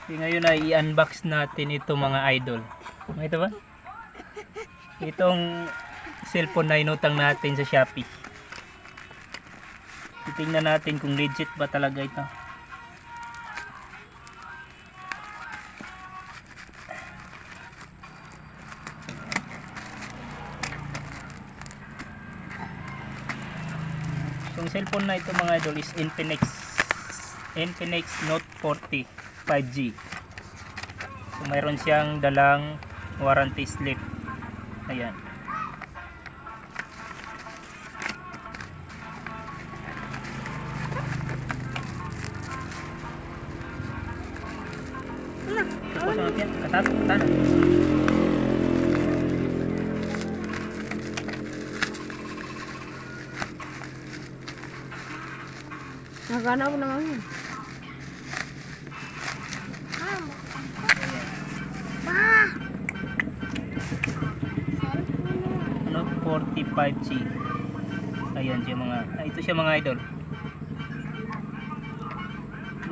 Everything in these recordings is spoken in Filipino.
Ngayon ay i-unbox natin ito mga idol. Ito ba? Itong cellphone na inutang natin sa Shopee. Titingnan natin kung legit ba talaga ito. Yung cellphone na ito mga idol is Infinix Note 40 5G. So mayroon siyang dalang warranty slip. Ayan. Tapos natin, katanan. Nagana ko naman yun. Note 40 5G. Ayan siya mga, ito siya mga idol.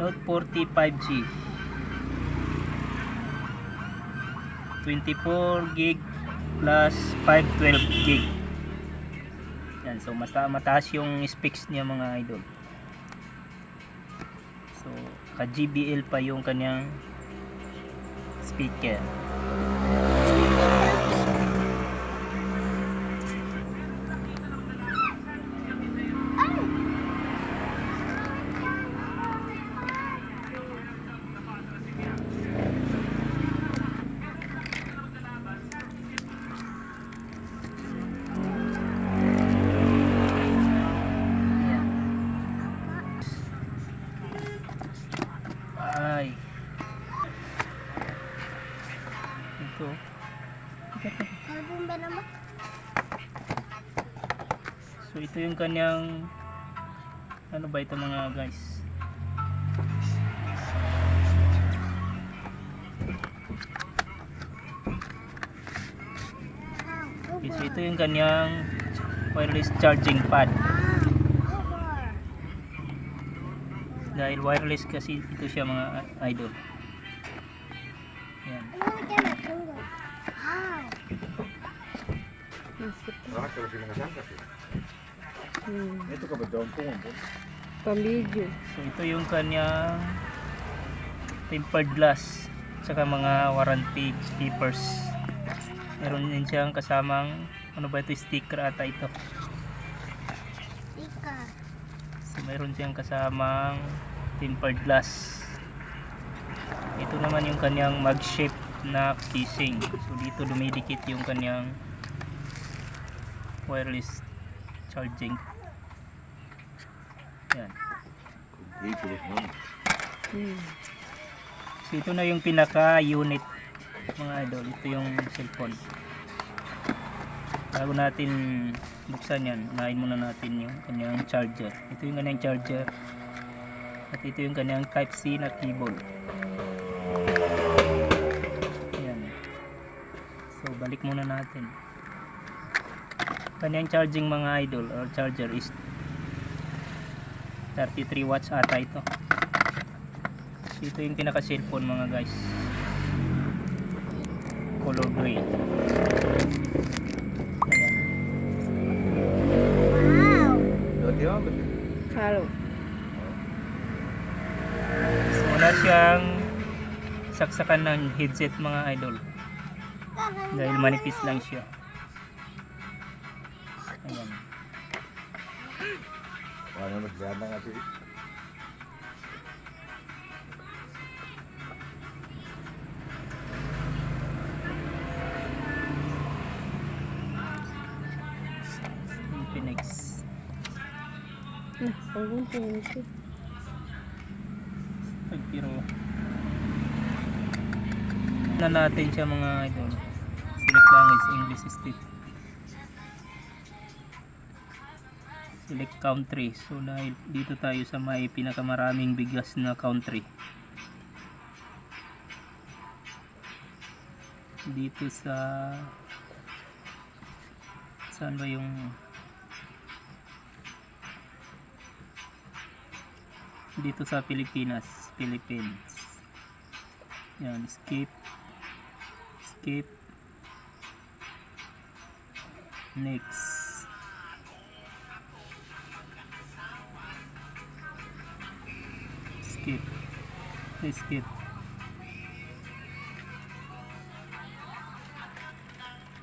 Note 40 5G. 24 gig plus 512 gig. Yan, so mataas yung specs niya mga idol. So ka JBL pa yung kanyang speaker. Ay. Ito. So ito yung kanyang ano ba ito mga guys? Okay, so ito yung kanyang wireless charging pad. Dahil wireless kasi ito siya mga idol. Yan. Ito ka ba daw po? Pambidyo. So ito yung kanyang tempered glass saka mga warranty papers. Meron din siyang kasamang ano ba ito, sticker ata ito. So meron siyang kasamang tempered glass. Ito naman yung kanyang mag-shape na casing. So dito dumidikit yung kanyang wireless charging. Yan. So ito na yung pinaka unit mga idol. Ito yung cellphone. Bago natin buksan yan, unahin muna natin yung kanyang charger. Ito yung kanyang charger. At ito yung kanyang Type-C na keyboard. Ayan. So balik muna natin. Kanyang charging mga idol or charger is 33 watts ata ito. So ito yung pinaka cellphone mga guys. Color gray. Halo. So wala siyang saksakan ng headset mga idol. Dahil manipis lang siya. Ayan. Ano masyadong nga siya? Infinix. Nah, panggunting ito. Pero na natin siya mga idol. Select language English state. Select country. So dahil dito tayo sa may pinakamaraming bigas na country. Dito sa saan ba yung dito sa Philippines. Yan, skip. Skip. Next. Skip. Skip.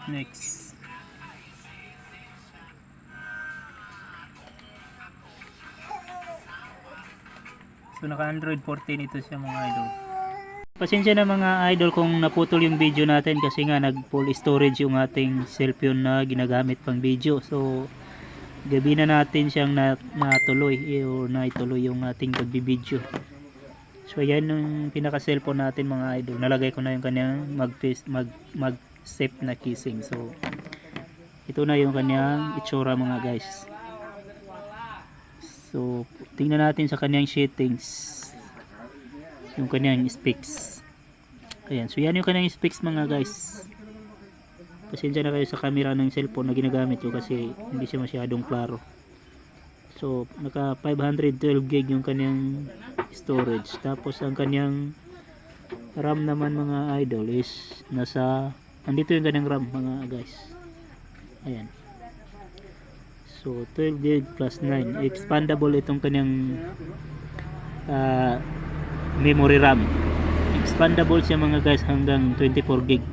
Next. So naka Android 14 ito siya mga idol. Pasensya na mga idol kung naputol yung video natin kasi nga nag full storage yung ating cellphone na ginagamit pang video. So gabi na natin siyang natuloy o naituloy yung ating pagbibideo. So yan yung pinaka cellphone natin mga idol. Nalagay ko na yung kanyang mag safe na casing. So ito na yung kanyang itsura mga guys. So tingnan natin sa kanyang settings yung kanyang specs. Ayan, so yan yung kanyang specs mga guys. Pasensya na kayo sa camera ng cellphone na ginagamit ko kasi hindi siya masyadong klaro. So naka 512 gig yung kanyang storage. Tapos ang kanyang RAM naman mga idol is andito yung kanyang RAM mga guys. Ayan. So 12 gig plus 9. Expandable itong kanyang memory RAM. Expandable siya mga guys hanggang 24 gig.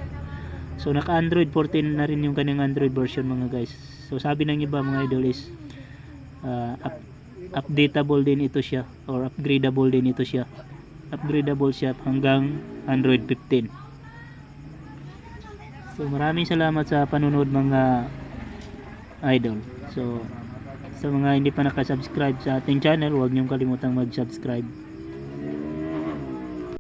So naka Android 14 na rin yung kanyang Android version mga guys. So sabi ng iba mga idol is updatable din ito siya or upgradable din ito siya. Upgradable siya hanggang Android 15. So maraming salamat sa panonood mga idol. So sa mga hindi pa nakasubscribe sa ating channel, huwag niyong kalimutang mag-subscribe.